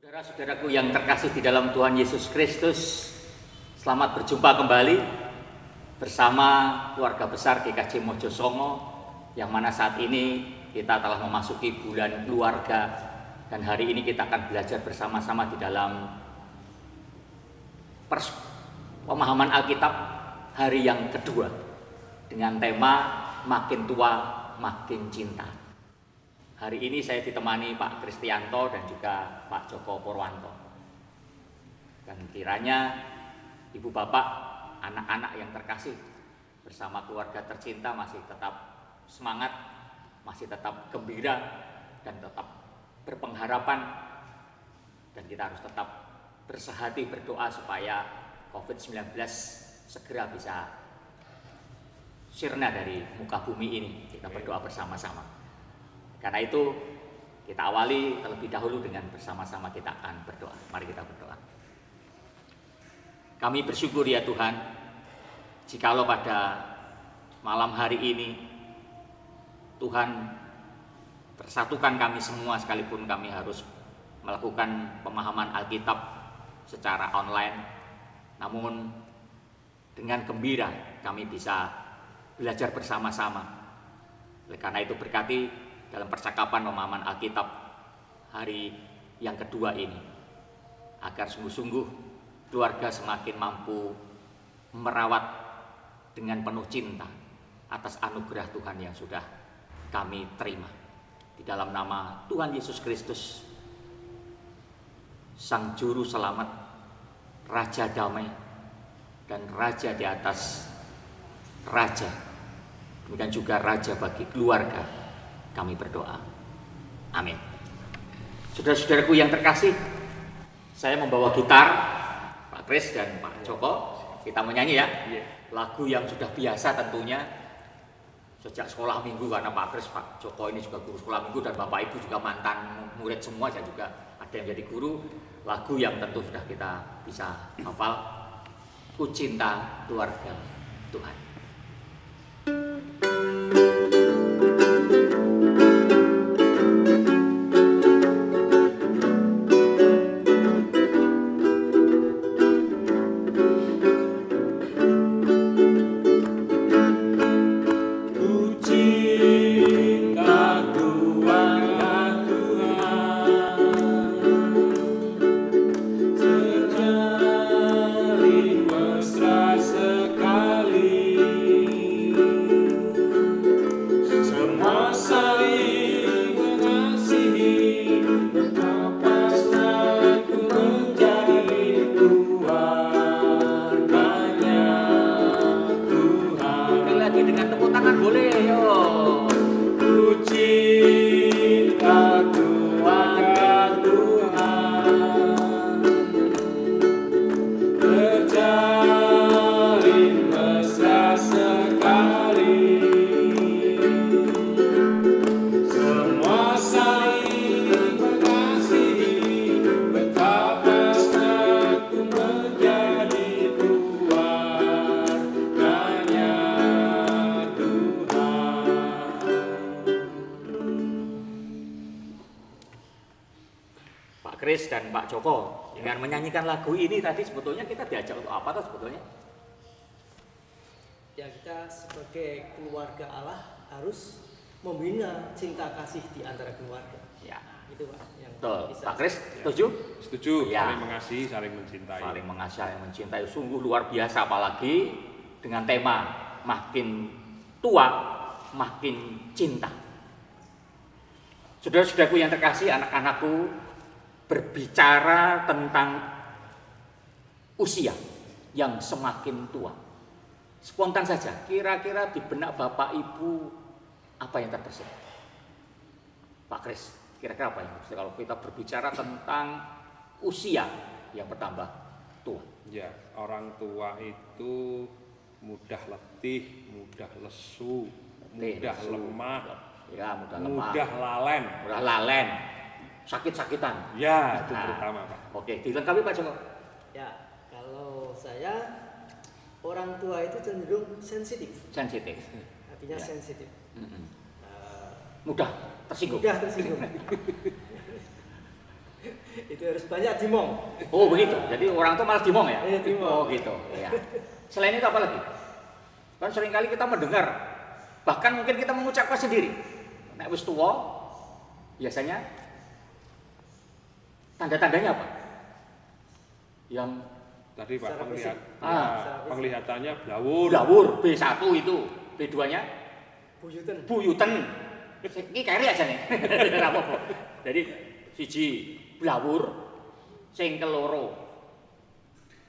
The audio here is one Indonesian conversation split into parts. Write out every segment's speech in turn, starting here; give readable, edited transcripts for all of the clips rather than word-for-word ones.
Saudara-saudaraku yang terkasih di dalam Tuhan Yesus Kristus, selamat berjumpa kembali bersama keluarga besar GKJ Mojosongo, yang mana saat ini kita telah memasuki bulan keluarga, dan hari ini kita akan belajar bersama-sama di dalam pemahaman Alkitab hari yang kedua dengan tema makin tua makin cinta. Hari ini saya ditemani Pak Kristianto dan juga Pak Joko Purwanto. Dan kiranya Ibu Bapak, anak-anak yang terkasih bersama keluarga tercinta masih tetap semangat, masih tetap gembira, dan tetap berpengharapan. Dan kita harus tetap bersehati berdoa supaya COVID-19 segera bisa sirna dari muka bumi ini. Kita berdoa bersama-sama. Karena itu kita awali terlebih dahulu dengan bersama-sama kita akan berdoa. Mari kita berdoa. Kami bersyukur ya Tuhan, jikalau pada malam hari ini Tuhan persatukan kami semua, sekalipun kami harus melakukan pemahaman Alkitab secara online, namun dengan gembira kami bisa belajar bersama-sama. Oleh karena itu berkati dalam percakapan pemahaman Alkitab hari yang kedua ini, agar sungguh-sungguh keluarga semakin mampu merawat dengan penuh cinta atas anugerah Tuhan yang sudah kami terima. Di dalam nama Tuhan Yesus Kristus, Sang Juru Selamat, Raja Damai, dan Raja di atas Raja, demikian juga Raja bagi keluarga, kami berdoa. Amin. Saudara-saudaraku yang terkasih, saya membawa gitar, Pak Kris dan Pak Joko. Kita menyanyi ya, lagu yang sudah biasa tentunya sejak sekolah minggu, karena Pak Kris, Pak Joko ini juga guru sekolah minggu, dan Bapak Ibu juga mantan murid semua, dan juga ada yang jadi guru. Lagu yang tentu sudah kita bisa hafal, Ku Cinta Keluarga Tuhan. Kris dan Pak Joko, dengan menyanyikan lagu ini tadi sebetulnya kita diajak untuk apa tuh sebetulnya? Ya, kita sebagai keluarga Allah harus membina cinta kasih di antara keluarga. Ya, itu Pak. Yang betul. bisa. Pak Kris, setuju? Setuju. Ya. Saling mengasihi, saling mencintai. Saling mengasihi, saling mencintai, sungguh luar biasa, apalagi dengan tema makin tua makin cinta. Saudara-saudaraku yang terkasih, anak-anakku, berbicara tentang usia yang semakin tua. Spontan saja, kira-kira di benak Bapak Ibu apa yang terbersih? Pak Kris, kira-kira apa yang terbersih kalau kita berbicara tentang usia yang bertambah tua? Ya, orang tua itu mudah letih, mudah lesu, mudah lemah, ya, mudah lalen. Mudah lalen. Sakit-sakitan. Ya, itu terutama Pak. Oke, dilengkapi Pak Joko. Ya, kalau saya orang tua itu cenderung sensitif. Sensitif. Artinya Ya. sensitif. Mudah tersinggung. Mudah tersinggung. Itu harus banyak dimong. Oh begitu, jadi orang tuh malah dimong ya? Iya, dimong. Oh gitu, ya. Selain itu apa lagi? Kan seringkali kita mendengar, bahkan mungkin kita mengucapkan sendiri. Nek wis tuwa, biasanya tanda-tandanya apa? Yang Tadi Pak Secara fisik. penglihatannya blawur. blawur, B1 itu, B2-nya Buyuten. buyuten. Ini kari aja nih. Ora apa-apa. Jadi siji blawur, sing keloro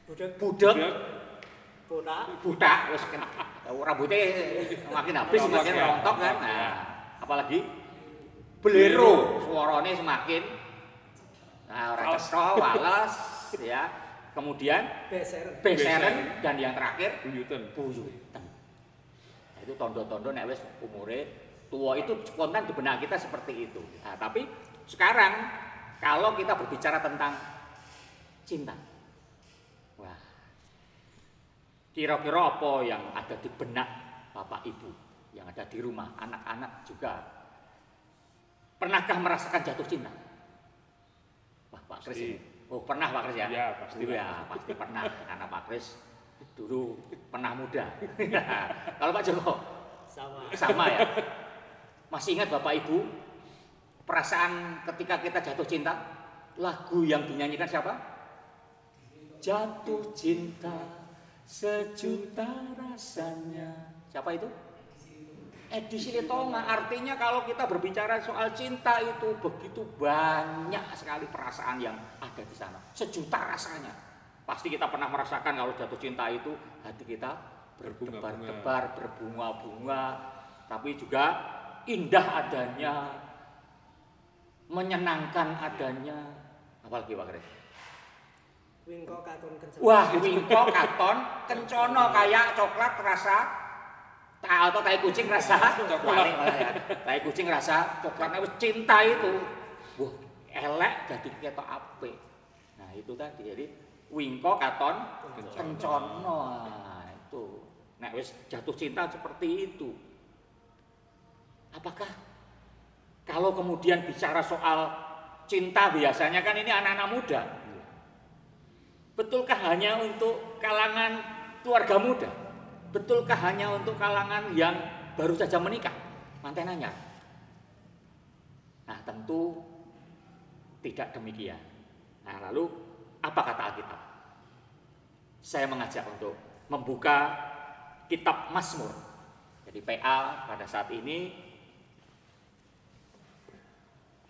Budek. budek, Botak. butak wis kena rambutnya makin habis Rontok semakin ya. rontok kan. Ya. Nah, apalagi belero, suaranya semakin ora cetha, walas ya. Kemudian Beser. beseren dan yang terakhir Buyuten. buyuten. Nah, itu tondo-tondo nek wis umure tua itu spontan di benak kita seperti itu. Nah, tapi sekarang kalau kita berbicara tentang cinta, wah, kira-kira apa yang ada di benak Bapak Ibu yang ada di rumah, anak-anak juga, pernahkah merasakan jatuh cinta? Wah, Pak Kris ini. Oh, pernah Pak Kris ya? Ya, pasti. Ya, pasti pernah. Karena Pak Kris dulu pernah muda. Kalau Pak Joko sama ya. Masih ingat Bapak Ibu perasaan ketika kita jatuh cinta? Lagu yang dinyanyikan siapa? Jatuh cinta sejuta rasanya. Siapa itu? Edi Silitonga. Artinya kalau kita berbicara soal cinta itu begitu banyak sekali perasaan yang ada di sana. Sejuta rasanya. Pasti kita pernah merasakan kalau jatuh cinta itu hati kita berdebar-debar, berbunga-bunga, tapi juga indah adanya, menyenangkan adanya. Apalagi Pak Kris? Wingko katon kencana. Wah, wingko katon kencono kayak coklat rasa atau tai kucing rasa coklat ya. Tai kucing rasa coklatnya wis cinta itu. Wah, elek jadi ketok apik. Nah, itu tadi. Jadi wingko katon kencono. Nah, itu. Nek wis jatuh cinta seperti itu. Apakah kalau kemudian bicara soal cinta biasanya kan ini anak-anak muda. Betulkah hanya untuk kalangan keluarga muda? Betulkah hanya untuk kalangan yang baru saja menikah? Mantenanya. Nah, tentu tidak demikian. Nah, lalu apa kata Alkitab? Saya mengajak untuk membuka kitab Mazmur. Jadi PA pada saat ini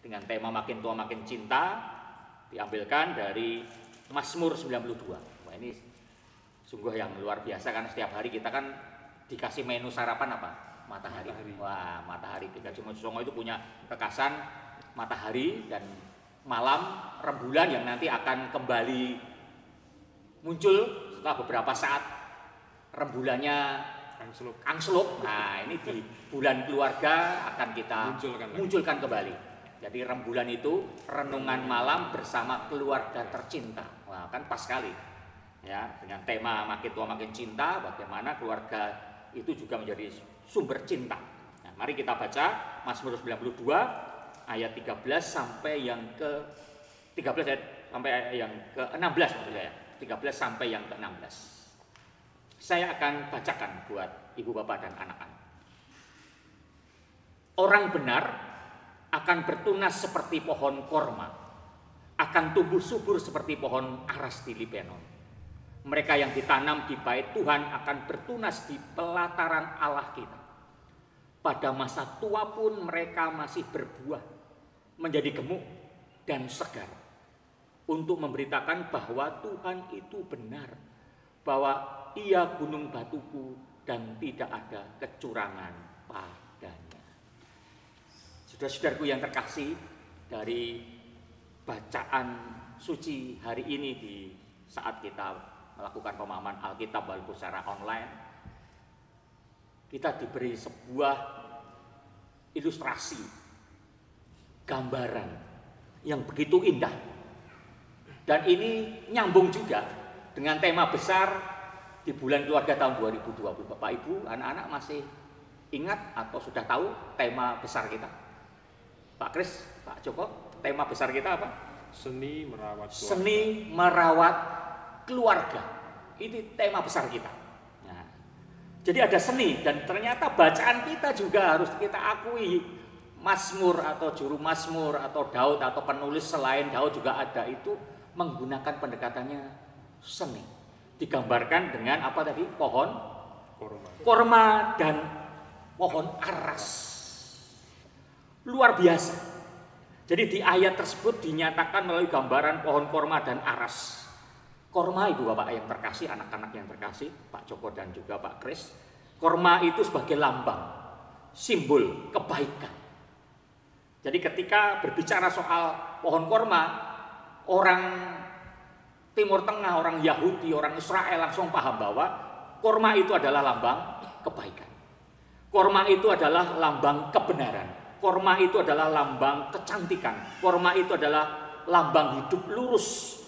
dengan tema makin tua makin cinta diambilkan dari Mazmur 92. Wah, ini sungguh yang luar biasa karena setiap hari kita kan dikasih menu sarapan apa? Matahari. Wah, matahari. Gaji Songo itu punya kekasan matahari dan malam rembulan yang nanti akan kembali muncul setelah beberapa saat rembulannya angslup. Nah, ini di bulan keluarga akan kita munculkan kembali. Jadi rembulan itu renungan malam bersama keluarga tercinta. Wah, kan pas sekali. Ya, dengan tema makin tua makin cinta, bagaimana keluarga itu juga menjadi sumber cinta. Nah, mari kita baca Mazmur 92 ayat 13 sampai yang ke 13 sampai yang ke-16 maksud saya. 13 sampai yang ke-16. Saya akan bacakan buat ibu bapak dan anak-anak. Orang benar akan bertunas seperti pohon korma, akan tumbuh subur seperti pohon aras di Libanon. Mereka yang ditanam di bait Tuhan akan bertunas di pelataran Allah kita. Pada masa tua pun mereka masih berbuah, menjadi gemuk dan segar, untuk memberitakan bahwa Tuhan itu benar, bahwa Ia gunung batuku dan tidak ada kecurangan padanya. Saudara-saudaraku yang terkasih, dari bacaan suci hari ini di saat kita melakukan pemahaman Alkitab walaupun secara online, kita diberi sebuah ilustrasi, gambaran yang begitu indah. Dan ini nyambung juga dengan tema besar di bulan keluarga tahun 2020. Bapak Ibu, anak-anak masih ingat atau sudah tahu tema besar kita? Pak Kris, Pak Joko, tema besar kita apa? Seni merawat keluarga. Seni merawat keluarga. Ini tema besar kita. Nah, jadi ada seni dan ternyata bacaan kita juga harus kita akui. Mazmur atau juru mazmur atau Daud atau penulis selain Daud juga ada itu menggunakan pendekatannya seni. Digambarkan dengan apa tadi? Pohon korma dan pohon aras. Luar biasa. Jadi di ayat tersebut dinyatakan melalui gambaran pohon korma dan aras. Korma ibu bapak yang terkasih, anak-anak yang terkasih, Pak Joko dan juga Pak Kris. Korma itu sebagai lambang, simbol kebaikan. Jadi ketika berbicara soal pohon korma, orang Timur Tengah, orang Yahudi, orang Israel langsung paham bahwa korma itu adalah lambang kebaikan. Korma itu adalah lambang kebenaran. Korma itu adalah lambang kecantikan. Korma itu adalah lambang hidup lurus,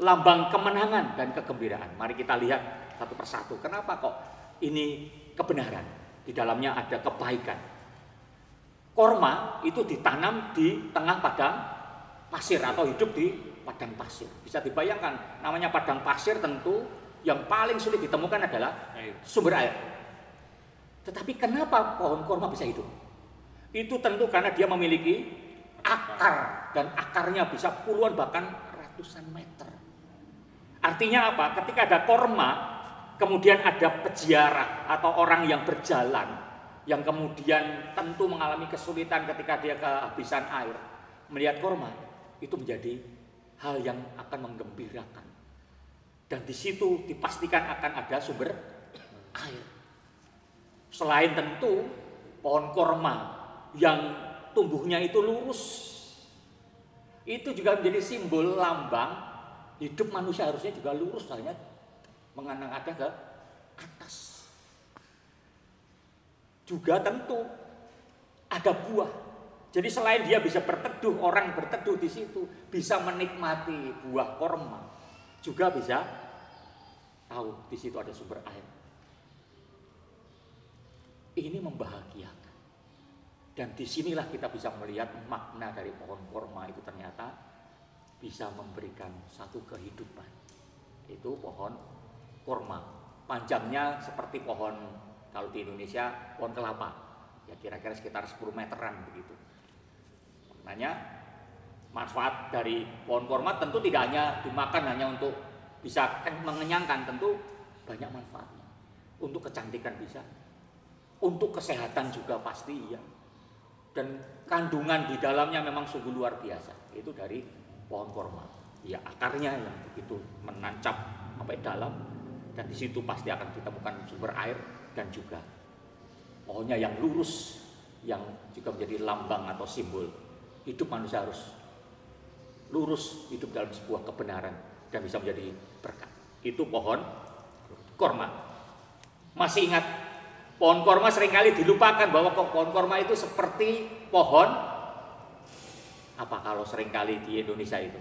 lambang kemenangan dan kegembiraan. Mari kita lihat satu persatu. Kenapa kok ini kebenaran? Di dalamnya ada kebaikan. Korma itu ditanam di tengah padang pasir atau hidup di padang pasir. Bisa dibayangkan, namanya padang pasir tentu yang paling sulit ditemukan adalah sumber air. Tetapi kenapa pohon korma bisa hidup? Itu tentu karena dia memiliki akar dan akarnya bisa puluhan bahkan ratusan meter. Artinya apa? Ketika ada korma, kemudian ada peziarah atau orang yang berjalan yang kemudian tentu mengalami kesulitan ketika dia kehabisan air, melihat korma itu menjadi hal yang akan menggembirakan. Dan di situ dipastikan akan ada sumber air. Selain tentu pohon korma yang tumbuhnya itu lurus, itu juga menjadi simbol lambang hidup manusia harusnya juga lurus, hanya mengenang ada ke atas. Juga tentu ada buah. Jadi selain dia bisa berteduh, orang berteduh di situ bisa menikmati buah korma, juga bisa tahu di situ ada sumber air. Ini membahagiakan. Dan disinilah kita bisa melihat makna dari pohon korma itu ternyata bisa memberikan satu kehidupan. Itu pohon korma. Panjangnya seperti pohon, kalau di Indonesia pohon kelapa, ya kira-kira sekitar 10 meteran begitu. Maknanya manfaat dari pohon korma tentu tidak hanya dimakan hanya untuk bisa mengenyangkan, tentu banyak manfaatnya. Untuk kecantikan bisa, untuk kesehatan juga pasti ya. Dan kandungan di dalamnya memang sungguh luar biasa. Itu dari pohon korma. Ya akarnya yang begitu menancap sampai dalam, dan di situ pasti akan ditemukan sumber air. Dan juga pohonnya yang lurus, yang juga menjadi lambang atau simbol hidup manusia harus lurus, hidup dalam sebuah kebenaran dan bisa menjadi berkat. Itu pohon korma. Masih ingat, pohon korma seringkali dilupakan bahwa pohon korma itu seperti pohon apa kalau seringkali di Indonesia itu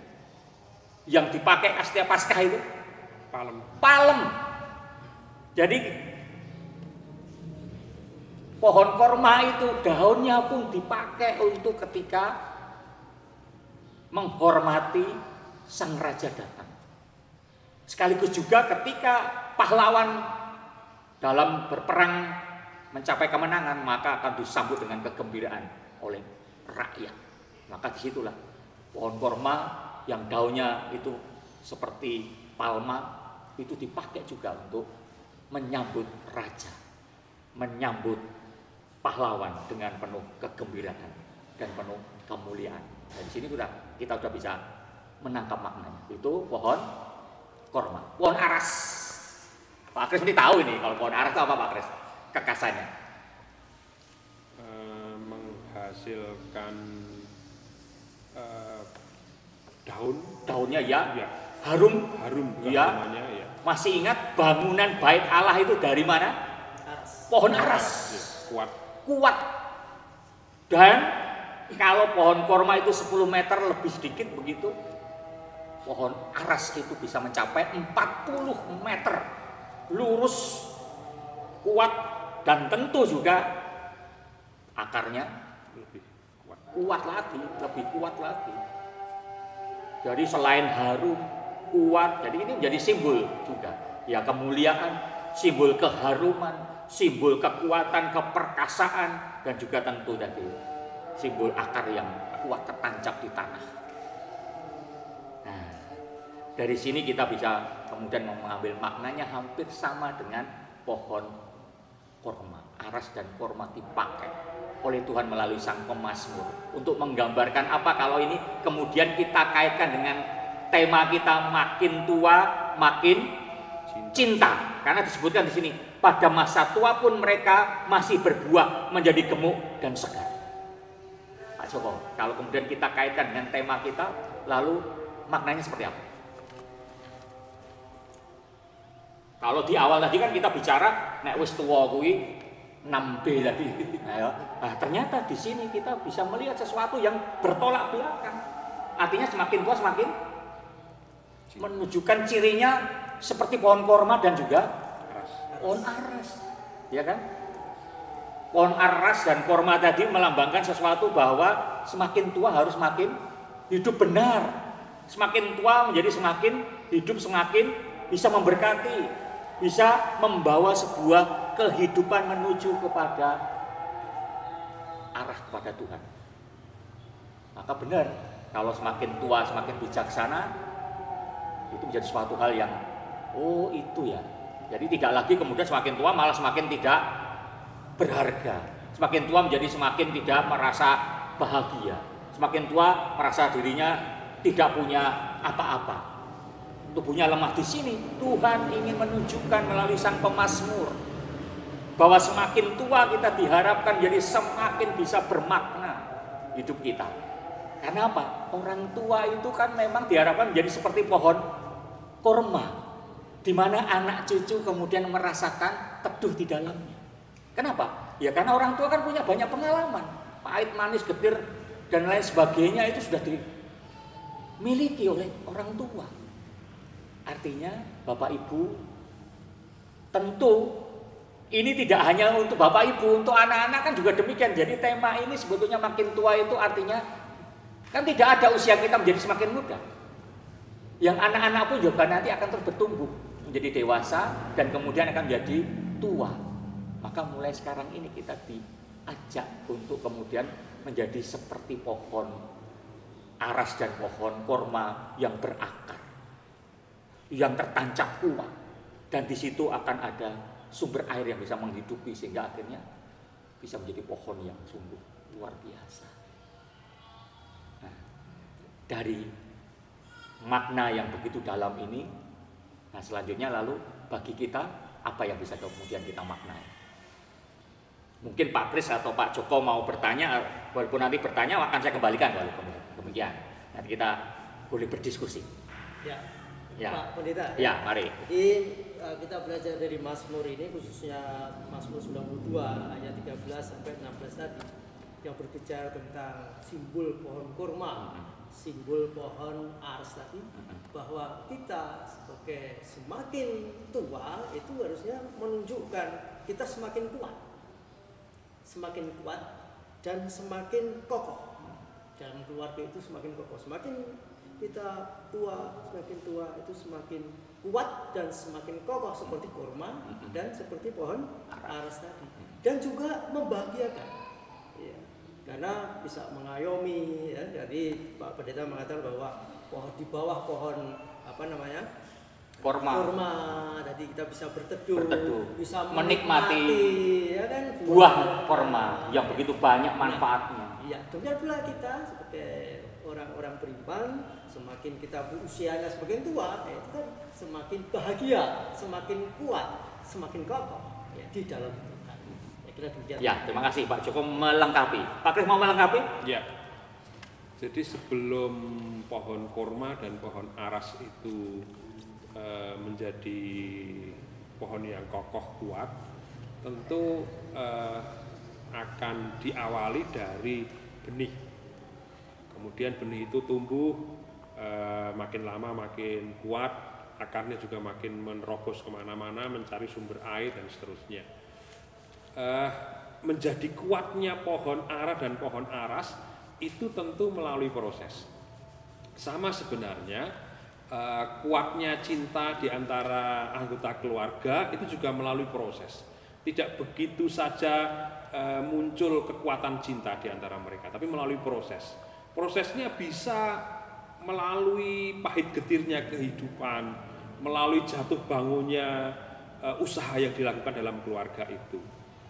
yang dipakai setiap Paskah itu palem. Jadi pohon korma itu daunnya pun dipakai untuk ketika menghormati sang raja datang. Sekaligus juga ketika pahlawan dalam berperang mencapai kemenangan, maka akan disambut dengan kegembiraan oleh rakyat. Maka disitulah pohon korma yang daunnya itu seperti palma itu dipakai juga untuk menyambut raja, menyambut pahlawan dengan penuh kegembiraan dan penuh kemuliaan. Dan di sini kita sudah bisa menangkap maknanya. Itu pohon korma. Pohon aras. Pak Kris mesti tahu ini kalau pohon aras itu apa Pak Kris? Kekasannya. Menghasilkan daunnya ya. Harum ya. Ya. Masih ingat bangunan bait Allah itu dari mana? Pohon aras. Ya, kuat. Dan kalau pohon korma itu 10 meter lebih sedikit begitu, pohon aras itu bisa mencapai 40 meter lurus, kuat, dan tentu juga akarnya lebih kuat lagi. Jadi selain harum, kuat, jadi ini menjadi simbol juga. Ya kemuliaan, simbol keharuman, simbol kekuatan, keperkasaan, dan juga tentu tadi simbol akar yang kuat tertancap di tanah. Nah, dari sini kita bisa kemudian mengambil maknanya hampir sama dengan pohon korma. Aras dan korma dipakai oleh Tuhan melalui sang pemazmur untuk menggambarkan apa kalau ini kemudian kita kaitkan dengan tema kita makin tua makin cinta. Karena disebutkan di sini pada masa tua pun mereka masih berbuah menjadi gemuk dan segar. Pak Joko, kalau kemudian kita kaitkan dengan tema kita, lalu maknanya seperti apa? Kalau di awal tadi kan kita bicara nek wis tuwa kuwi 6B tadi. Nah, ternyata di sini kita bisa melihat sesuatu yang bertolak belakang. Artinya semakin tua semakin menunjukkan cirinya seperti pohon korma dan juga pohon aras. Ya kan? Pohon aras dan korma tadi melambangkan sesuatu bahwa semakin tua harus semakin hidup benar. Semakin tua menjadi semakin hidup, semakin bisa memberkati, bisa membawa sebuah kehidupan menuju kepada arah kepada Tuhan. Maka benar, kalau semakin tua semakin bijaksana, itu menjadi suatu hal yang oh itu ya. Jadi tidak lagi kemudian semakin tua malah semakin tidak berharga. Semakin tua menjadi semakin tidak merasa bahagia. Semakin tua merasa dirinya tidak punya apa-apa. Tubuhnya lemah. Di sini Tuhan ingin menunjukkan melalui sang pemazmur bahwa semakin tua kita diharapkan jadi semakin bisa bermakna hidup kita. Karena apa? Orang tua itu kan memang diharapkan menjadi seperti pohon korma, di mana anak cucu kemudian merasakan teduh di dalamnya. Kenapa? Ya karena orang tua kan punya banyak pengalaman, pahit, manis, getir, dan lain sebagainya itu sudah dimiliki oleh orang tua. Artinya Bapak Ibu tentu ini tidak hanya untuk Bapak Ibu, untuk anak-anak kan juga demikian. Jadi tema ini sebetulnya makin tua itu artinya kan tidak ada usia kita menjadi semakin muda. Yang anak-anak pun juga nanti akan terus bertumbuh menjadi dewasa dan kemudian akan menjadi tua. Maka mulai sekarang ini kita diajak untuk kemudian menjadi seperti pohon aras dan pohon korma yang berakar, yang tertancap kuat, dan di situ akan ada sumber air yang bisa menghidupi sehingga akhirnya bisa menjadi pohon yang sungguh luar biasa. Nah, dari makna yang begitu dalam ini, nah selanjutnya lalu bagi kita apa yang bisa kemudian kita maknai? Mungkin Pak Kris atau Pak Joko mau bertanya, walaupun nanti bertanya akan saya kembalikan walaupun demikian. Nanti kita boleh berdiskusi. Ya, Pak Pendeta. Ya, mari. Jadi kita belajar dari Mazmur ini, khususnya Mazmur 92 ayat 13 sampai 16 tadi, yang berbicara tentang simbol pohon kurma, simbol pohon aras tadi, bahwa kita sebagai semakin tua itu harusnya menunjukkan kita semakin kuat dan semakin kokoh. Dalam keluarga itu semakin kokoh, semakin kita semakin tua itu semakin kuat dan semakin kokoh seperti kurma dan seperti pohon aras tadi, dan juga membahagiakan ya, karena bisa mengayomi ya. Jadi Pak Pendeta mengatakan bahwa di bawah pohon kurma tadi kita bisa berteduh, bisa menikmati ya kan, buah kurma yang begitu banyak manfaatnya. Iya, demikian pula kita sebagai orang-orang beriman, semakin kita usianya semakin tua, itu kan semakin bahagia, semakin kuat, semakin kokoh ya, di dalam Tuhan. Ya, kira demikian. Ya, terima kasih Pak Joko melengkapi. Pak Kris mau melengkapi? Ya. Jadi sebelum pohon kurma dan pohon aras itu menjadi pohon yang kokoh kuat, tentu akan diawali dari benih. Kemudian benih itu tumbuh makin lama makin kuat, akarnya juga makin menerobos kemana-mana mencari sumber air dan seterusnya. Menjadi kuatnya pohon ara dan pohon aras itu tentu melalui proses. Sama sebenarnya kuatnya cinta di antara anggota keluarga itu juga melalui proses. Tidak begitu saja muncul kekuatan cinta di antara mereka, tapi melalui proses. Prosesnya bisa melalui pahit getirnya kehidupan, melalui jatuh bangunnya usaha yang dilakukan dalam keluarga itu.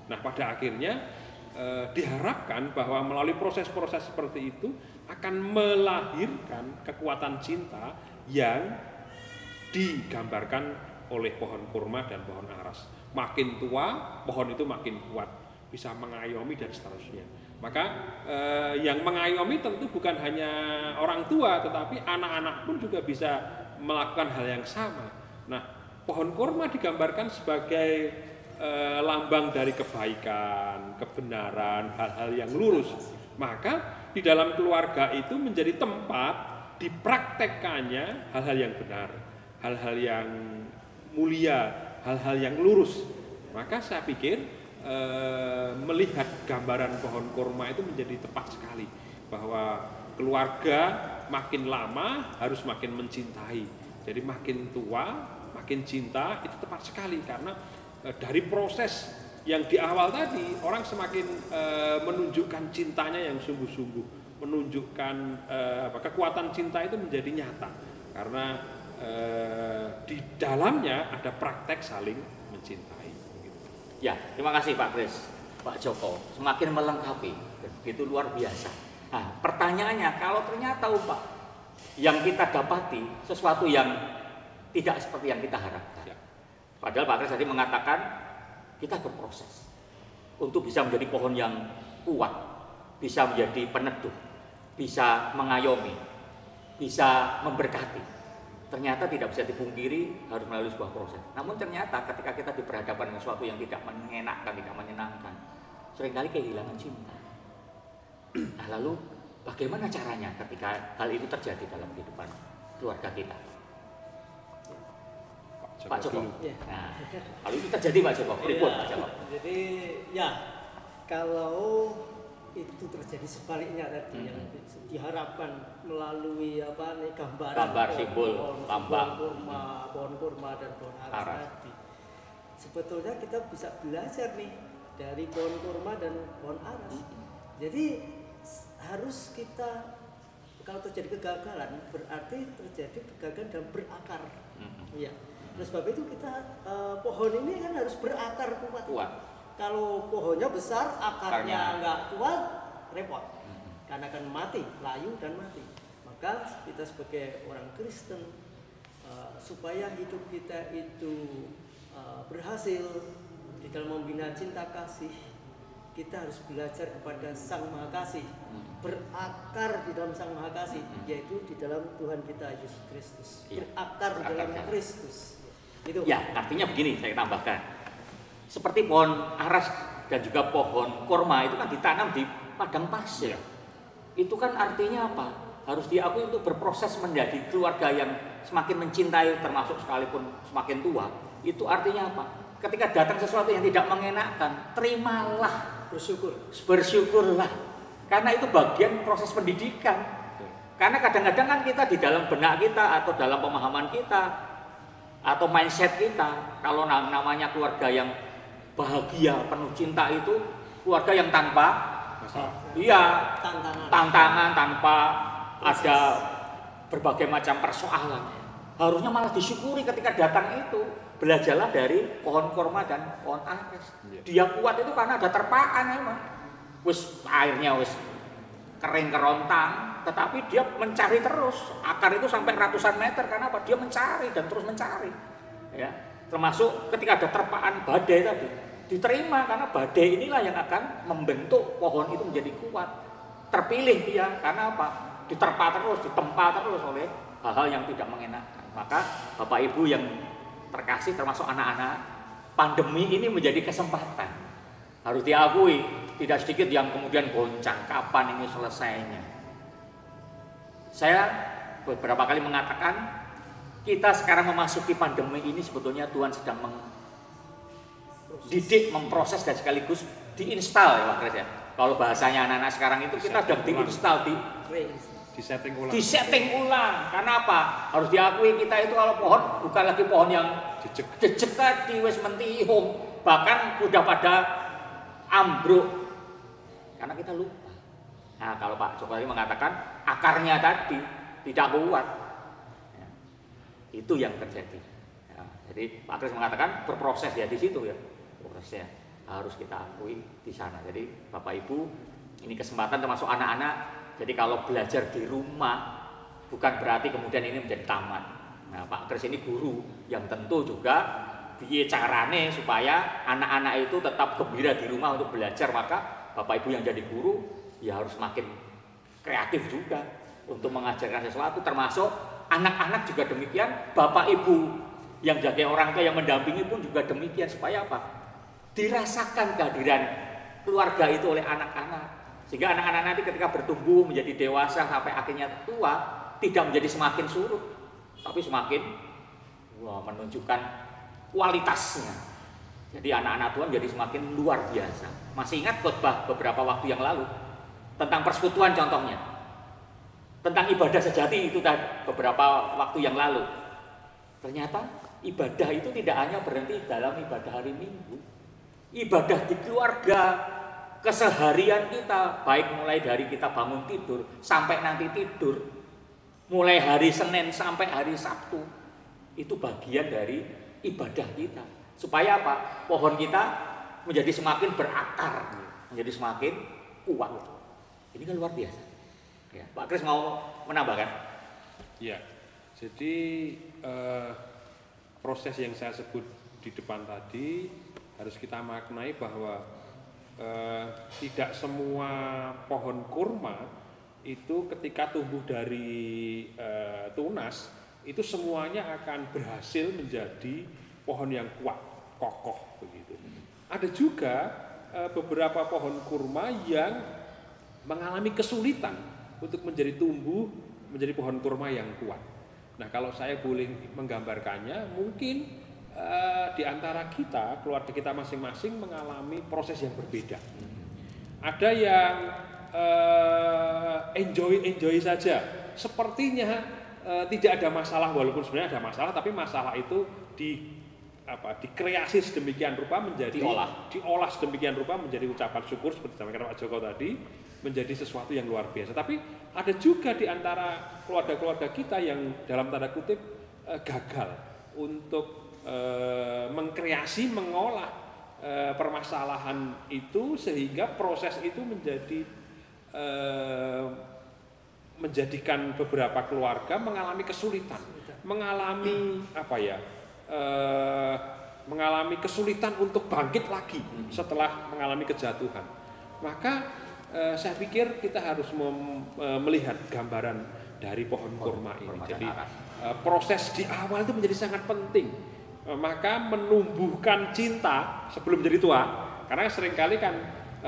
Nah, pada akhirnya diharapkan bahwa melalui proses-proses seperti itu akan melahirkan kekuatan cinta yang digambarkan oleh pohon kurma dan pohon aras. Makin tua, pohon itu makin kuat, bisa mengayomi dan seterusnya. Maka yang mengayomi tentu bukan hanya orang tua, tetapi anak-anak pun juga bisa melakukan hal yang sama. Nah, pohon kurma digambarkan sebagai lambang dari kebaikan, kebenaran, hal-hal yang lurus. Maka di dalam keluarga itu menjadi tempat dipraktekkannya hal-hal yang benar, hal-hal yang mulia, hal-hal yang lurus. Maka saya pikir melihat gambaran pohon kurma itu menjadi tepat sekali, bahwa keluarga makin lama harus makin mencintai. Jadi makin tua makin cinta, itu tepat sekali, karena dari proses yang di awal tadi orang semakin menunjukkan cintanya yang sungguh-sungguh, menunjukkan kekuatan cinta itu menjadi nyata karena di dalamnya ada praktek saling mencintai. Ya, terima kasih Pak Kris, Pak Joko, semakin melengkapi, begitu luar biasa. Nah, pertanyaannya, kalau ternyata Pak yang kita dapati sesuatu yang tidak seperti yang kita harapkan, ya. Padahal Pak Kris tadi mengatakan kita berproses untuk bisa menjadi pohon yang kuat, bisa menjadi peneduh, bisa mengayomi, bisa memberkati. Ternyata tidak bisa dipungkiri harus melalui sebuah proses. Namun ternyata ketika kita diperhadapkan dengan sesuatu yang tidak mengenakan, tidak menyenangkan, seringkali kehilangan cinta. Nah, lalu bagaimana caranya ketika hal itu terjadi dalam kehidupan keluarga kita? Pak Joko. Ya. Nah, kalau itu terjadi Pak Joko, pripun Pak Joko? Jadi ya, kalau itu terjadi sebaliknya tadi yang diharapkan melalui gambar simbol lambang pohon kurma dan pohon aras tadi. Sebetulnya kita bisa belajar nih dari pohon kurma dan pohon aras. Jadi harus kita, kalau terjadi kegagalan berarti terjadi kegagalan dalam berakar. Ya. Oleh sebab itu kita pohon ini kan harus berakar kuat. Kalau pohonnya besar, akarnya nggak kuat, repot. Karena akan mati, layu dan mati. Maka kita sebagai orang Kristen, supaya hidup kita itu berhasil di dalam membina cinta kasih, kita harus belajar kepada Sang Maha Kasih, berakar di dalam Sang Maha Kasih, yaitu di dalam Tuhan kita Yesus Kristus. Berakar di dalam Kristus. Itu. Ya, artinya begini, saya tambahkan. Seperti pohon aras dan juga pohon kurma itu kan ditanam di padang pasir. Itu kan artinya apa? Harus diakui untuk berproses menjadi keluarga yang semakin mencintai, termasuk sekalipun semakin tua. Itu artinya apa? Ketika datang sesuatu yang tidak mengenakan, terimalah, bersyukurlah. Karena itu bagian proses pendidikan. Karena kadang-kadang kan kita di dalam benak kita atau dalam pemahaman kita atau mindset kita, kalau namanya keluarga yang bahagia, penuh cinta itu keluarga yang tanpa tantangan, tanpa ada berbagai macam persoalan. Harusnya malah disyukuri ketika datang itu. Belajarlah dari pohon kurma dan pohon aras. Dia kuat itu karena ada terpaan emang. Airnya kering kerontang, tetapi dia mencari terus. Akar itu sampai ratusan meter karena apa? Dia mencari dan terus mencari. Ya, termasuk ketika ada terpaan badai tadi, diterima karena badai inilah yang akan membentuk pohon itu menjadi kuat. Terpilih dia karena apa? Diterpa terus, ditempa terus oleh hal-hal yang tidak mengenakan. Maka Bapak Ibu yang terkasih termasuk anak-anak, pandemi ini menjadi kesempatan. Harus diakui, tidak sedikit yang kemudian goncang, kapan ini selesainya. Saya beberapa kali mengatakan, kita sekarang memasuki pandemi ini sebetulnya Tuhan sedang mendidik, memproses dan sekaligus diinstal ya Pak Kris ya. Kalau bahasanya anak-anak sekarang itu kita sedang diinstal, disetting ulang. Disetting ulang. Karena apa? Harus diakui kita itu kalau pohon bukan lagi pohon yang jejek tadi wis mentihung, bahkan udah pada ambruk. Karena kita lupa. Nah, kalau Pak Jokowi mengatakan akarnya tadi tidak kuat, ya, itu yang terjadi. Ya, jadi Pak Kris mengatakan berproses ya di situ ya, prosesnya harus kita akui di sana. Jadi Bapak Ibu, ini kesempatan termasuk anak-anak. Jadi kalau belajar di rumah bukan berarti kemudian ini menjadi tamat. Nah, Pak Kris ini guru yang tentu juga piye carane supaya anak-anak itu tetap gembira di rumah untuk belajar. Maka Bapak Ibu yang jadi guru ya harus makin kreatif juga untuk mengajarkan sesuatu, termasuk anak-anak juga demikian. Bapak Ibu yang jadi orang tua yang mendampingi pun juga demikian, supaya apa? Dirasakan kehadiran keluarga itu oleh anak-anak. Sehingga anak-anak nanti ketika bertumbuh menjadi dewasa sampai akhirnya tua, tidak menjadi semakin surut, tapi semakin menunjukkan kualitasnya. Jadi anak-anak Tuhan jadi semakin luar biasa. Masih ingat khotbah beberapa waktu yang lalu tentang persekutuan contohnya, tentang ibadah sejati itu tadi beberapa waktu yang lalu. Ternyata ibadah itu tidak hanya berhenti dalam ibadah hari Minggu, ibadah di keluarga, keseharian kita, baik mulai dari kita bangun tidur sampai nanti tidur, mulai hari Senin sampai hari Sabtu, itu bagian dari ibadah kita. Supaya apa? Pohon kita menjadi semakin berakar, menjadi semakin kuat. Ini kan luar biasa. Ya, Pak Kris mau menambahkan? Ya, jadi proses yang saya sebut di depan tadi harus kita maknai bahwa tidak semua pohon kurma itu ketika tumbuh dari tunas itu semuanya akan berhasil menjadi pohon yang kuat, kokoh begitu. Ada juga beberapa pohon kurma yang mengalami kesulitan untuk menjadi tumbuh menjadi pohon kurma yang kuat. Nah, kalau saya boleh menggambarkannya, mungkin di antara kita, keluarga kita masing-masing mengalami proses yang berbeda. Ada yang enjoy saja, sepertinya tidak ada masalah, walaupun sebenarnya ada masalah, tapi masalah itu dikreasi sedemikian rupa menjadi diolah sedemikian rupa menjadi ucapan syukur seperti disampaikan Pak Joko tadi, menjadi sesuatu yang luar biasa. Tapi ada juga di antara keluarga-keluarga kita yang dalam tanda kutip gagal untuk mengkreasi, mengolah permasalahan itu sehingga proses itu menjadikan beberapa keluarga mengalami kesulitan, mengalami mengalami kesulitan untuk bangkit lagi setelah mengalami kejatuhan. Maka saya pikir kita harus melihat gambaran dari pohon kurma ini. Jadi proses di awal itu menjadi sangat penting. Maka menumbuhkan cinta sebelum menjadi tua, karena seringkali kan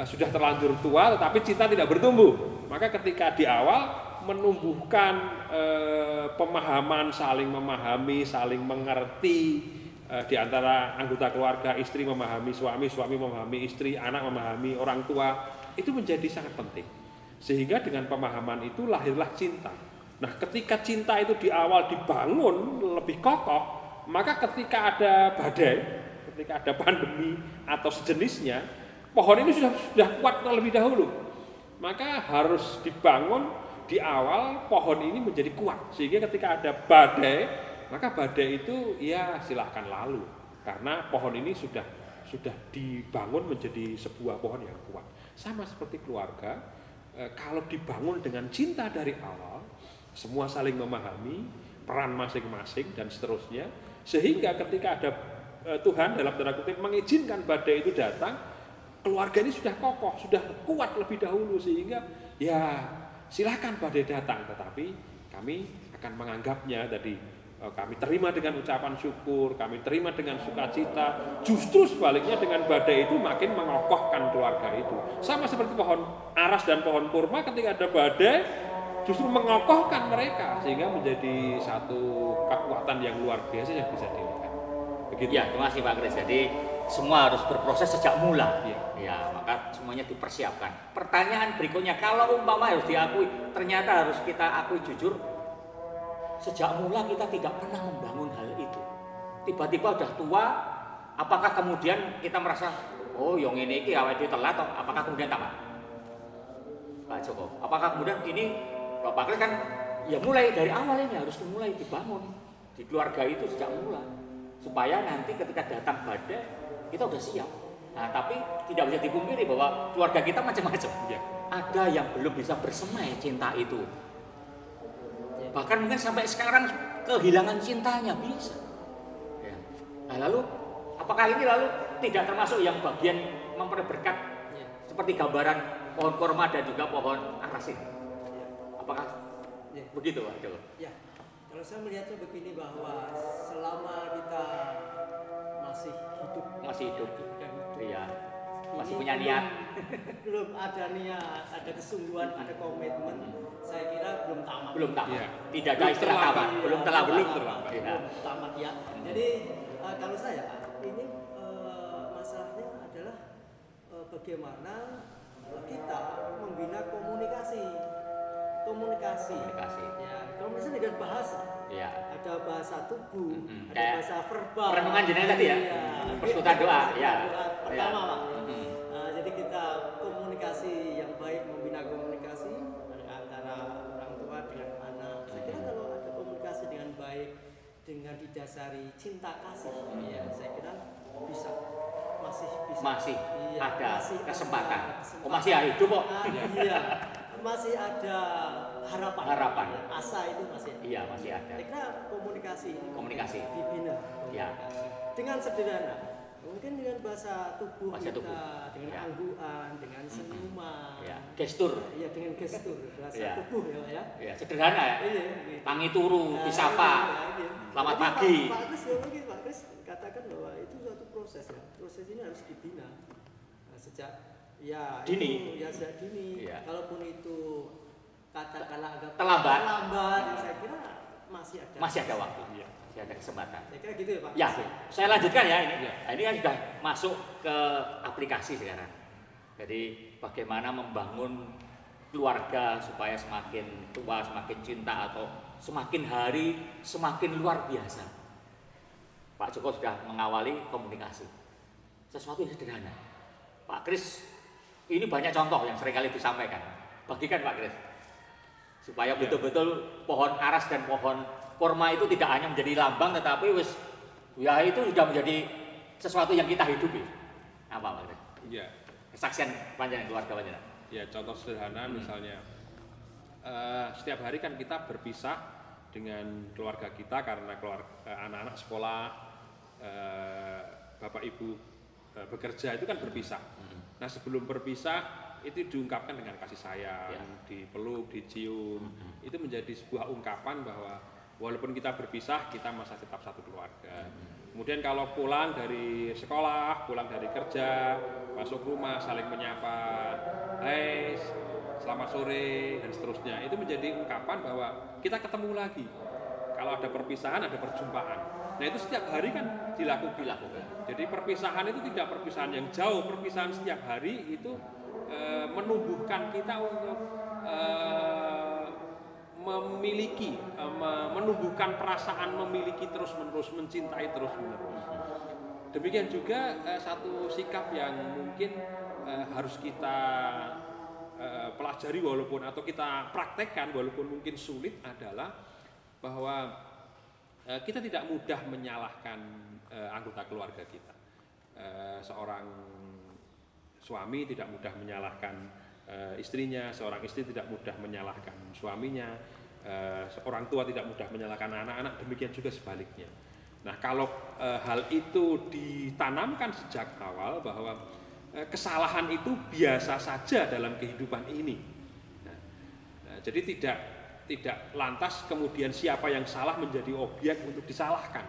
sudah terlanjur tua tetapi cinta tidak bertumbuh. Maka ketika di awal menumbuhkan pemahaman, saling memahami, saling mengerti di antara anggota keluarga, istri memahami suami, suami memahami istri, anak memahami orang tua, itu menjadi sangat penting. Sehingga dengan pemahaman itu lahirlah cinta. Nah, ketika cinta itu di awal dibangun lebih kokoh, maka ketika ada badai, ketika ada pandemi atau sejenisnya, pohon ini sudah kuat terlebih dahulu. Maka harus dibangun di awal pohon ini menjadi kuat, sehingga ketika ada badai, maka badai itu ya silahkan lalu, karena pohon ini sudah dibangun menjadi sebuah pohon yang kuat. Sama seperti keluarga, kalau dibangun dengan cinta dari awal, semua saling memahami peran masing-masing dan seterusnya, sehingga ketika ada Tuhan dalam tanda kutip mengizinkan badai itu datang, keluarga ini sudah kokoh, sudah kuat lebih dahulu, sehingga ya silakan badai datang, tetapi kami akan menganggapnya tadi, kami terima dengan ucapan syukur, kami terima dengan sukacita. Justru sebaliknya dengan badai itu makin mengokohkan keluarga itu. Sama seperti pohon aras dan pohon kurma, ketika ada badai justru mengokohkan mereka sehingga menjadi satu kekuatan yang luar biasa yang bisa dilihat. Begitu. Ya, terima kasih Pak Kris. Jadi semua harus berproses sejak mula. Iya. Ya, maka semuanya dipersiapkan. Pertanyaan berikutnya, kalau umpama harus diakui, ternyata harus kita akui jujur, sejak mula kita tidak pernah membangun hal itu. Tiba-tiba udah tua, apakah kemudian kita merasa, oh yang ini awet telat, atau apakah kemudian tamat? Pak Joko, apakah kemudian ini, Pak Kris kan, ya mulai dari awal ini harus dimulai dibangun di keluarga itu sejak mula, supaya nanti ketika datang badai kita udah siap. Nah, tapi tidak bisa dipungkiri bahwa keluarga kita macam-macam. Ya. Ada yang belum bisa bersemai cinta itu. Bahkan mungkin sampai sekarang kehilangan cintanya bisa. Ya. Nah, lalu apakah ini lalu tidak termasuk yang bagian memperoleh berkat seperti gambaran pohon korma dan juga pohon arasin? Apakah begitu, Pak Joko? Ya, kalau saya melihatnya begini bahwa selama kita masih hidup, Iya, masih ini punya niat. belum ada niat, ada kesungguhan, ada komitmen, saya kira belum tamat. Belum tamat. Iya. Tidak ada istilah tamat. Belum terlambat. Belum terlambat. Iya. Belum tamat ya. Jadi kalau saya ini masalahnya adalah bagaimana kita membina komunikasi. Ya, komunikasi dengan bahasa. Iya. Ada bahasa tubuh, ada Kayak bahasa verbal. perenungan jenengan tadi ya? Iya. Persekutuan doa, ya. Doa pertama, Iya. Pak. Jadi kita komunikasi yang baik, membina komunikasi antara orang tua dengan anak. Saya kira kalau ada komunikasi dengan baik, dengan didasari cinta kasih, ya saya kira masih bisa. Masih Iya, ada masih kesempatan. ada kesempatan. Oh, masih hidup kok. Iya, masih ada harapan. Harapan. Asa itu masih ada. Iya, masih ada. Saya kira komunikasi ini Komunikasi. dibina. Ya. Komunikasi. Dengan sederhana, mungkin dengan bahasa tubuh Bahasa kita, tubuh. dengan Ya. angguan, dengan senyuman. Ya, gestur. Iya, dengan gestur, bahasa Ya. tubuh ya. Ya, sederhana ya. Iya, gitu. Tangi turu, Nah, disapa. iya. Selamat Jadi, pagi. Pak Kris, mungkin Pak Kris katakan bahwa itu suatu proses ya. Proses ini harus dibina sejak Dini. Itu, ya sejak dini. Iya. Kalaupun itu katakanlah agak Terlambat. saya kira masih ada. Masih ada waktu. Iya. Masih ada kesempatan. Saya kira gitu ya Pak. Ya, saya lanjutkan ya ini. Ya. Nah, ini kan sudah masuk ke aplikasi sekarang. Jadi bagaimana membangun keluarga supaya semakin tua, semakin cinta atau semakin hari semakin luar biasa. Pak Joko sudah mengawali komunikasi. Sesuatu yang sederhana. Pak Kris, ini banyak contoh yang seringkali disampaikan. Bagikan Pak Kris. Supaya betul-betul pohon aras dan pohon korma itu tidak hanya menjadi lambang tetapi ya itu sudah menjadi sesuatu yang kita hidupi. Apa Pak Kris? Iya. Kesaksian panjenengan keluarga panjenengan. Ya, contoh sederhana misalnya setiap hari kan kita berpisah dengan keluarga kita karena anak-anak sekolah, bapak ibu bekerja itu kan berpisah. Nah, sebelum berpisah itu diungkapkan dengan kasih sayang, dipeluk, dicium. Itu menjadi sebuah ungkapan bahwa walaupun kita berpisah, kita masih tetap satu keluarga. Kemudian kalau pulang dari sekolah, pulang dari kerja, masuk rumah saling menyapa, "Hai, selamat sore," dan seterusnya. Itu menjadi ungkapan bahwa kita ketemu lagi. Kalau ada perpisahan, ada perjumpaan. Nah, itu setiap hari kan dilakukan. Jadi perpisahan itu tidak perpisahan yang jauh, perpisahan setiap hari itu menumbuhkan kita untuk memiliki, menumbuhkan perasaan memiliki terus-menerus, mencintai terus-menerus. Demikian juga satu sikap yang mungkin harus kita pelajari walaupun atau kita praktekkan walaupun mungkin sulit adalah bahwa kita tidak mudah menyalahkan anggota keluarga kita. Seorang suami tidak mudah menyalahkan istrinya, seorang istri tidak mudah menyalahkan suaminya, seorang tua tidak mudah menyalahkan anak-anak, demikian juga sebaliknya. Nah, kalau hal itu ditanamkan sejak awal bahwa kesalahan itu biasa saja dalam kehidupan ini. Nah, jadi tidak lantas kemudian siapa yang salah menjadi objek untuk disalahkan.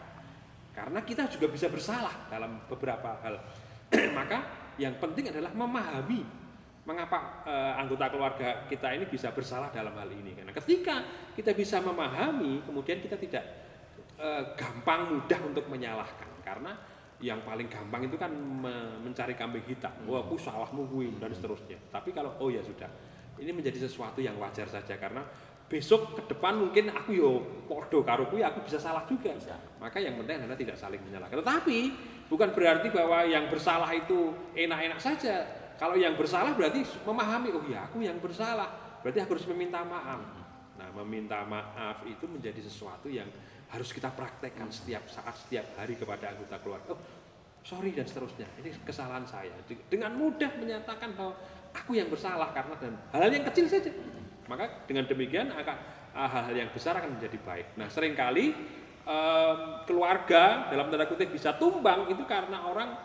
Karena kita juga bisa bersalah dalam beberapa hal. Maka yang penting adalah memahami mengapa anggota keluarga kita ini bisa bersalah dalam hal ini. Karena ketika kita bisa memahami, kemudian kita tidak gampang mudah untuk menyalahkan. Karena yang paling gampang itu kan mencari kambing hitam. Wah, aku salahmu kuwi dan seterusnya. Tapi kalau oh ya sudah, ini menjadi sesuatu yang wajar saja karena besok ke depan mungkin aku yo podo karo kuwi aku bisa salah juga. Bisa. Maka yang penting adalah tidak saling menyalahkan. Tetapi bukan berarti bahwa yang bersalah itu enak-enak saja. Kalau yang bersalah berarti memahami oh ya aku yang bersalah. Berarti aku harus meminta maaf. Nah, meminta maaf itu menjadi sesuatu yang harus kita praktekkan setiap saat, setiap hari kepada anggota keluarga. Oh, sorry dan seterusnya. Ini kesalahan saya. Dengan mudah menyatakan bahwa aku yang bersalah karena dan hal-hal yang kecil saja. Maka dengan demikian akan hal-hal yang besar akan menjadi baik. Nah, seringkali keluarga dalam tanda kutip bisa tumbang itu karena orang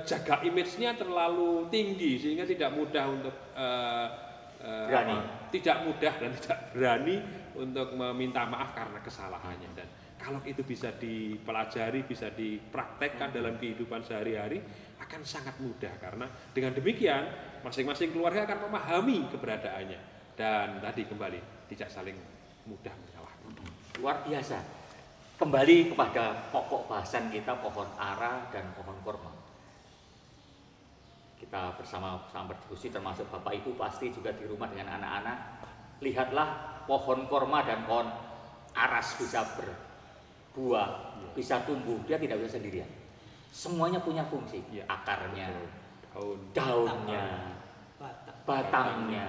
jaga image-nya terlalu tinggi sehingga tidak mudah untuk tidak mudah dan tidak berani untuk meminta maaf karena kesalahannya. Dan kalau itu bisa dipelajari, bisa dipraktekkan dalam kehidupan sehari-hari akan sangat mudah karena dengan demikian masing-masing keluarga akan memahami keberadaannya dan tadi kembali tidak saling mudah menyalahkan. Luar biasa. Kembali kepada pokok bahasan kita, pohon ara dan pohon kurma. Kita bersama-sama berdiskusi termasuk Bapak Ibu pasti juga di rumah dengan anak-anak. Lihatlah pohon kurma dan pohon aras bisa berbuah, bisa tumbuh, dia tidak bisa sendirian. Semuanya punya fungsi, akarnya, daunnya, batangnya,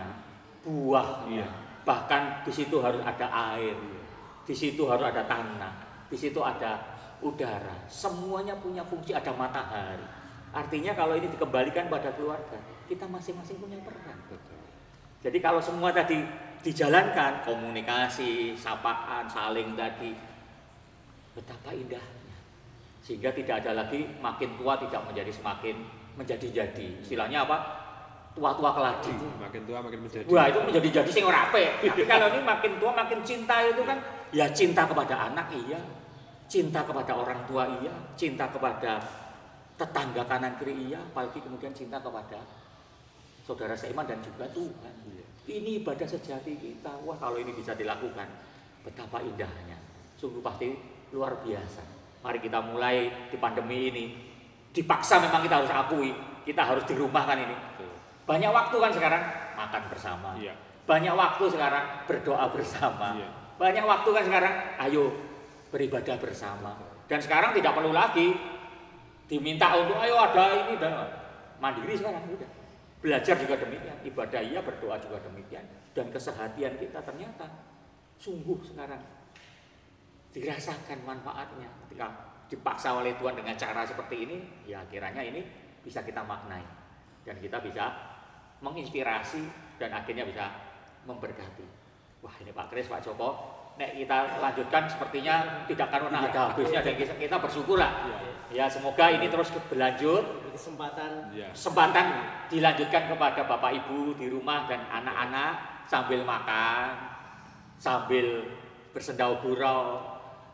buahnya. Bahkan di situ harus ada air, di situ harus ada tanah, di situ ada udara. Semuanya punya fungsi, ada matahari. Artinya kalau ini dikembalikan pada keluarga, kita masing-masing punya peran. Jadi kalau semua tadi dijalankan, komunikasi, sapaan, saling tadi, betapa indahnya. Sehingga tidak ada lagi makin tua tidak menjadi semakin menjadi-jadi. Istilahnya apa? Tua-tua keladi. Makin tua makin menjadi. Wah, itu menjadi-jadi sing ora apik. Tapi kalau ini makin tua makin cinta itu kan ya cinta kepada anak iya, cinta kepada orang tua iya, cinta kepada tetangga kanan kiri iya, apalagi kemudian cinta kepada saudara seiman dan juga Tuhan. Ini ibadah sejati kita. Wah, kalau ini bisa dilakukan, betapa indahnya. Sungguh pasti luar biasa. Mari kita mulai di pandemi ini. Dipaksa memang kita harus akui, kita harus di rumah kan ini. Banyak waktu kan sekarang makan bersama. Banyak waktu sekarang berdoa bersama. Banyak waktu kan sekarang ayo beribadah bersama. Dan sekarang tidak perlu lagi diminta untuk ayo ada ini dan mandiri sekarang sudah. Belajar juga demikian, ibadah iya, berdoa juga demikian. Dan keseharian kita ternyata sungguh sekarang dirasakan manfaatnya ketika dipaksa oleh Tuhan dengan cara seperti ini. Ya kiranya ini bisa kita maknai dan kita bisa menginspirasi dan akhirnya bisa memberkati. Wah, ini Pak Kris, Pak Joko, nek kita lanjutkan sepertinya tidak akan pernah ada habisnya dan kita bersyukurlah. Ya, semoga ini terus berlanjut. Kesempatan dilanjutkan kepada Bapak Ibu di rumah dan anak-anak sambil makan, sambil bersendau gurau,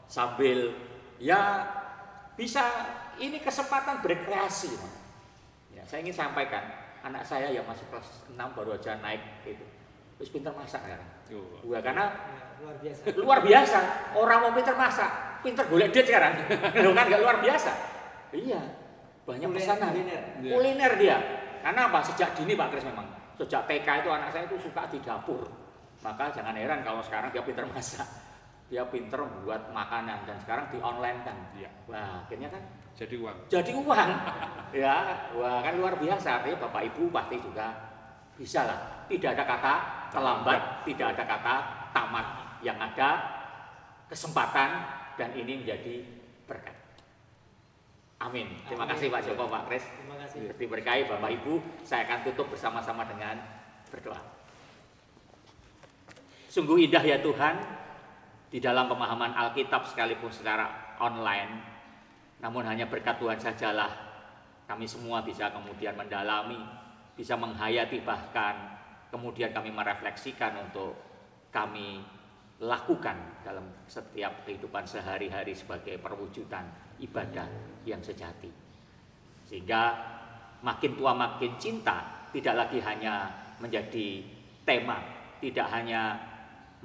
sambil ya bisa ini kesempatan berkreasi. Ya, saya ingin sampaikan, anak saya yang masih kelas 6 baru aja naik itu. Terus pintar masak kan? Karena luar biasa. Orang mau pintar masak, pintar golek duit sekarang. Loh kan nggak luar biasa. Iya, banyak pesanan. Kuliner dia. Karena apa? Sejak dini Pak Kris memang. Sejak TK itu anak saya itu suka di dapur. Maka jangan heran kalau sekarang dia pintar masak. Dia pintar buat makanan dan sekarang di online kan. Wah, akhirnya kan jadi uang. Jadi uang. Ya, wah kan luar biasa. Artinya Bapak Ibu pasti juga bisa lah. Tidak ada kata terlambat, tidak ada kata tamat. Yang ada kesempatan dan ini menjadi berkat. Amin. Terima kasih Pak Joko, Pak Kris. Terima kasih. Diberkahi Bapak Ibu. Saya akan tutup bersama-sama dengan berdoa. Sungguh indah ya Tuhan, di dalam pemahaman Alkitab sekalipun secara online, namun hanya berkat Tuhan sajalah kami semua bisa kemudian mendalami, bisa menghayati, bahkan kemudian kami merefleksikan untuk kami lakukan dalam setiap kehidupan sehari-hari sebagai perwujudan ibadah yang sejati. Sehingga makin tua makin cinta tidak lagi hanya menjadi tema, tidak hanya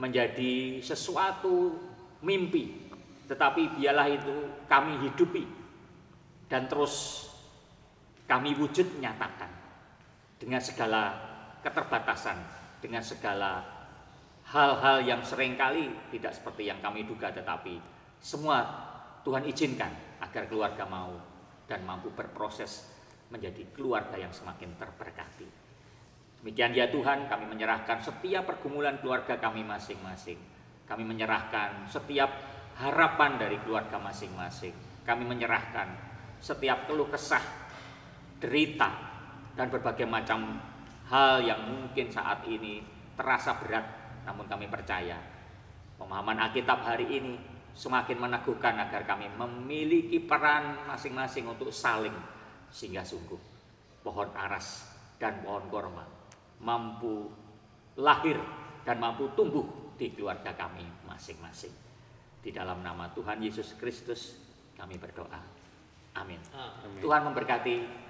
menjadi sesuatu mimpi, tetapi biarlah itu kami hidupi dan terus kami wujud nyatakan dengan segala keterbatasan, dengan segala hal-hal yang seringkali tidak seperti yang kami duga, tetapi semua Tuhan izinkan agar keluarga mau dan mampu berproses menjadi keluarga yang semakin terberkati. Demikian ya Tuhan, kami menyerahkan setiap pergumulan keluarga kami masing-masing. Kami menyerahkan setiap harapan dari keluarga masing-masing. Kami menyerahkan setiap keluh kesah, derita, dan berbagai macam hal yang mungkin saat ini terasa berat, namun kami percaya pemahaman Alkitab hari ini semakin meneguhkan agar kami memiliki peran masing-masing untuk saling, sehingga sungguh pohon aras dan pohon korma mampu lahir dan mampu tumbuh di keluarga kami masing-masing. Di dalam nama Tuhan Yesus Kristus kami berdoa. Amin. Amin. Tuhan memberkati